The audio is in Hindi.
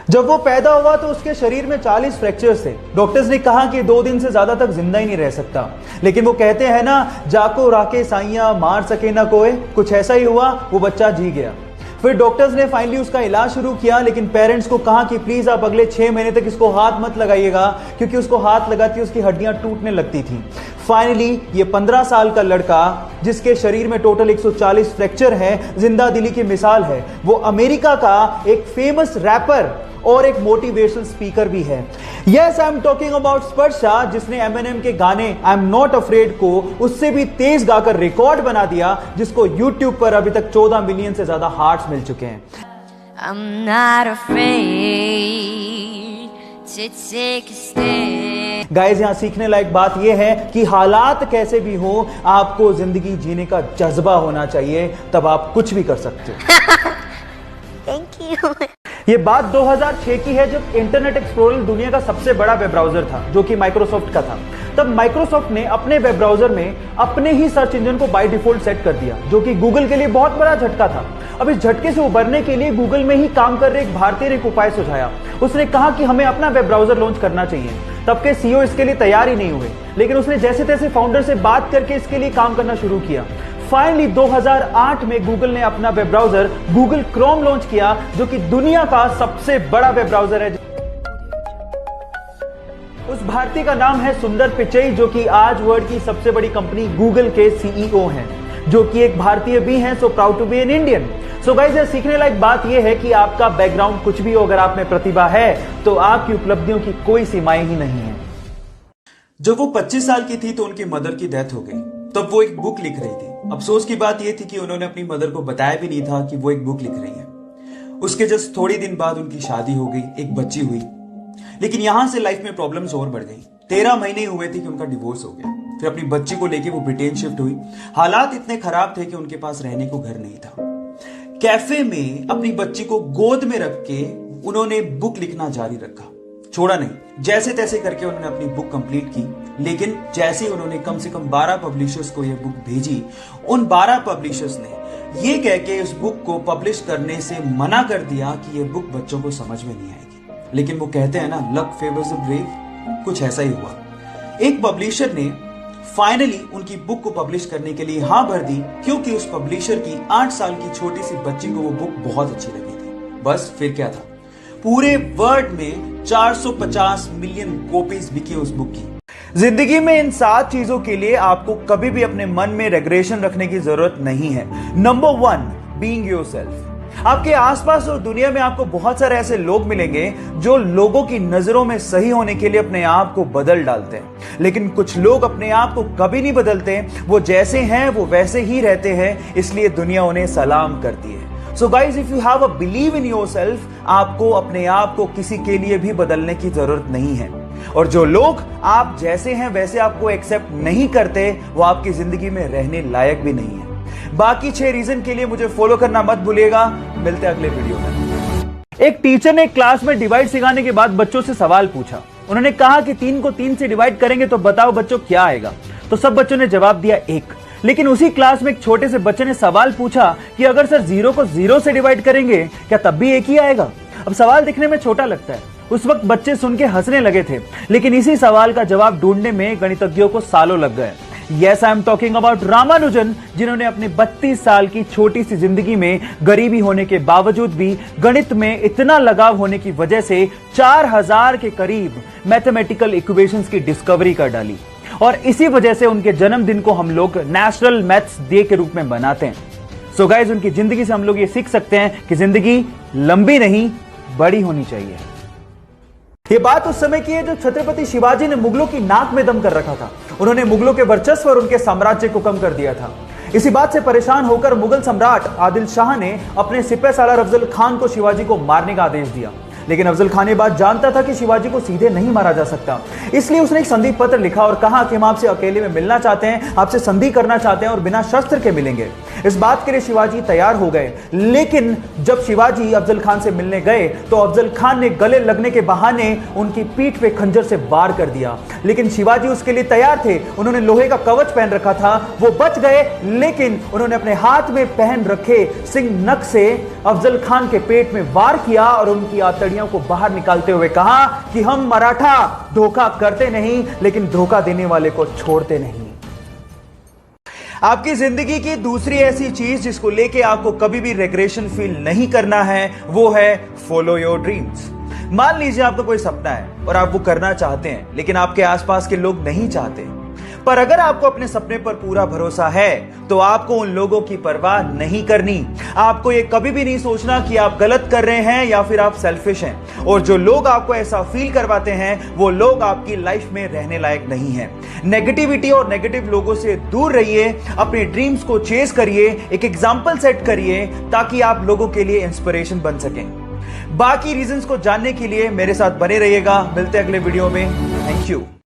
जब वो पैदा हुआ तो उसके शरीर में 40 फ्रैक्चर्स थे। डॉक्टर्स ने कहा कि 2 दिन से ज्यादा तक जिंदा ही नहीं रह सकता, लेकिन वो कहते हैं ना, जाको राके साइया मार सके ना कोई, कुछ ऐसा ही हुआ, वो बच्चा जी गया। फिर डॉक्टर्स ने फाइनली उसका इलाज शुरू किया, लेकिन पेरेंट्स को कहा कि प्लीज आप अगले 6 महीने तक इसको हाथ मत लगाइएगा, क्योंकि उसको हाथ लगाती उसकी हड्डियां टूटने लगती थी। फाइनली ये 15 साल का लड़का, जिसके शरीर में टोटल 140 फ्रैक्चर है, जिंदा दिली की मिसाल है। वो अमेरिका का एक फेमस रैपर और एक मोटिवेशनल स्पीकर भी है। Yes, I am talking about Sparsha, जिसने एमिनेम के गाने आई एम नॉट अफ्रेड को उससे भी तेज गाकर रिकॉर्ड बना दिया, जिसको यूट्यूब पर अभी तक 14 मिलियन से ज्यादा हार्ट्स मिल चुके हैं। I'm not afraid to take a stand. Guys, यहां सीखने लायक बात यह है कि हालात कैसे भी हो, आपको जिंदगी जीने का जज्बा होना चाहिए, तब आप कुछ भी कर सकते हो। Thank you. ये बात 2006 की है, जब इंटरनेट एक्सप्लोरर दुनिया का सबसे बड़ा वेब ब्राउजर था, जो कि माइक्रोसॉफ्ट का था। तब माइक्रोसॉफ्ट ने अपने वेब ब्राउजर में अपने ही सर्च इंजन को बाय डिफॉल्ट सेट कर दिया, जो कि गूगल के लिए बहुत बड़ा झटका था। अब इस झटके से उबरने के लिए गूगल में ही काम कर रहे एक भारतीय ने एक उपाय सुझाया। उसने कहा कि हमें अपना वेब ब्राउजर लॉन्च करना चाहिए। तब के सीईओ इसके लिए तैयार ही नहीं हुए, लेकिन उसने जैसे तैसे फाउंडर से बात करके इसके लिए काम करना शुरू किया। फाइनली 2008 में गूगल ने अपना web browser Google Chrome launch किया, जो कि दुनिया का सबसे बड़ा वेब ब्राउजर है। उस भारतीय का नाम है सुंदर पिचई, जो कि आज वर्ल्ड की सबसे बड़ी कंपनी गूगल के सीईओ हैं, जो कि एक भारतीय भी हैं। So proud to be an Indian. So guys, ये सीखने लायक बात यह है कि आपका बैकग्राउंड कुछ भी हो, अगर आप में प्रतिभा है तो आपकी उपलब्धियों की कोई सीमाएं ही नहीं है। जब वो 25 साल की थी तो उनकी मदर की डेथ हो गई। तब वो एक बुक लिख रही थी। अफसोस की बात यह थी कि उन्होंने अपनी मदर को बताया भी नहीं था कि वो एक बुक लिख रही है। उसके जस्ट थोड़ी दिन बाद उनकी शादी हो गई, एक बच्ची हुई। लेकिन यहां से लाइफ में प्रॉब्लम्स और बढ़ गई। 13 महीने हुए थे कि उनका डिवोर्स हो गया। फिर अपनी बच्ची को लेके वो ब्रिटेन शिफ्ट हुई। हालात इतने खराब थे कि उनके पास रहने को घर नहीं था। कैफे में अपनी बच्ची को गोद में रख के उन्होंने बुक लिखना जारी रखा, छोड़ा नहीं। जैसे तैसे करके उन्होंने अपनी बुक कंप्लीट की। लेकिन जैसे उन्होंने कम से कम 12 पब्लिशर्स को यह बुक भेजी, उन 12 पब्लिशर्स ने ये कह के उस बुक को पब्लिश करने से मना कर दिया कि यह बुक बच्चों को समझ में नहीं आएगी। लेकिन वो कहते हैं ना, लक फेवर्स द ब्रेव, कुछ ऐसा ही हुआ। एक पब्लिशर ने फाइनली उनकी बुक को पब्लिश करने के लिए हाँ भर दी, क्योंकि उस पब्लिशर की 8 साल की छोटी सी बच्ची को वो बुक बहुत अच्छी लगी थी। बस फिर क्या था, पूरे वर्ल्ड में 450 मिलियन कॉपीज बिकी उस बुक की। जिंदगी में इन 7 चीजों के लिए आपको कभी भी अपने मन में रेग्रेशन रखने की जरूरत नहीं है। Number 1, being yourself. आपके आसपास और दुनिया में आपको बहुत सारे ऐसे लोग मिलेंगे जो लोगों की नजरों में सही होने के लिए अपने आप को बदल डालते हैं, लेकिन कुछ लोग अपने आप को कभी नहीं बदलते। वो जैसे हैं वो वैसे ही रहते हैं, इसलिए दुनिया उन्हें सलाम करती है। So guys, if you have a believe in yourself, आपको अपने आप को किसी के लिए भी बदलने की जरूरत नहीं है। और जो लोग आप जैसे हैं वैसे आपको एक्सेप्ट नहीं करते, वो आपकी जिंदगी में रहने लायक भी नहीं है। बाकी 6 रीजन के लिए मुझे फॉलो करना मत भूलिएगा। मिलते हैं अगले वीडियो में। एक टीचर ने क्लास में डिवाइड सिखाने के बाद बच्चों से सवाल पूछा। उन्होंने कहा कि 3 को 3 से डिवाइड करेंगे तो बताओ बच्चों क्या आएगा। तो सब बच्चों ने जवाब दिया 1। लेकिन उसी क्लास में एक छोटे से बच्चे ने सवाल पूछा कि अगर सर 0 को 0 से डिवाइड करेंगे क्या तब भी 1 ही आएगा। अब सवाल दिखने में छोटा लगता है, उस वक्त बच्चे सुन के हंसने लगे थे, लेकिन इसी सवाल का जवाब ढूंढने में गणितज्ञों को सालों लग गए। Yes, I am talking about Ramanujan, जिन्होंने अपनी 32 साल की छोटी सी जिंदगी में गरीबी होने के बावजूद भी गणित में इतना लगाव होने की वजह से 4000 के करीब मैथमेटिकल इक्वेशंस की डिस्कवरी कर डाली। और इसी वजह से उनके जन्मदिन को हम लोग नेशनल मैथ्स डे के रूप में मनाते हैं। सो गाइस, उनकी जिंदगी से हम लोग ये सीख सकते हैं कि जिंदगी लंबी नहीं, बड़ी होनी चाहिए। ये बात उस समय की है जब छत्रपति शिवाजी ने मुगलों की नाक में दम कर रखा था। उन्होंने मुगलों के वर्चस्व और उनके साम्राज्य को कम कर दिया था। इसी बात से परेशान होकर मुगल सम्राट आदिल शाह ने अपने सिपहसालार अफजल खान को शिवाजी को मारने का आदेश दिया। लेकिन अफजल खान ये बात जानता था कि शिवाजी को सीधे नहीं मारा जा सकता, इसलिए उसने एक संधि पत्र लिखा और कहा कि हम आपसे अकेले में मिलना चाहते हैं, आपसे संधि करना चाहते हैं और बिना शस्त्र के मिलेंगे। इस बात के लिए शिवाजी तैयार हो गए, लेकिन जब शिवाजी अफजल खान से मिलने गए तो अफजल खान ने गले लगने के बहाने उनकी पीठ पे खंजर से वार कर दिया। लेकिन शिवाजी उसके लिए तैयार थे, उन्होंने लोहे का कवच पहन रखा था, वो बच गए, लेकिन उन्होंने अपने हाथ में पहन रखे सिंह नख से अफजल खान के पेट में वार किया और उनकी आंतड़ियों को बाहर निकालते हुए कहा कि हम मराठा धोखा करते नहीं, लेकिन धोखा देने वाले को छोड़ते नहीं। आपकी जिंदगी की दूसरी ऐसी चीज जिसको लेके आपको कभी भी रिग्रेशन फील नहीं करना है, वो है फॉलो योर ड्रीम्स। मान लीजिए आपका कोई सपना है और आप वो करना चाहते हैं, लेकिन आपके आसपास के लोग नहीं चाहते। पर अगर आपको अपने सपने पर पूरा भरोसा है तो आपको उन लोगों की परवाह नहीं करनी। आपको ये कभी भी नहीं सोचना कि आप गलत कर रहे हैं या फिर आप सेल्फिश हैं। और जो लोग आपको ऐसा फील करवाते हैं वो लोग आपकी लाइफ में रहने लायक नहीं हैं। नेगेटिविटी और नेगेटिव लोगों से दूर रहिए, अपने ड्रीम्स को चेस करिए, एक एग्जाम्पल सेट करिए ताकि आप लोगों के लिए इंस्पिरेशन बन सकें। बाकी रीजंस को जानने के लिए मेरे साथ बने रहिएगा। मिलते हैं अगले वीडियो में। Thank you.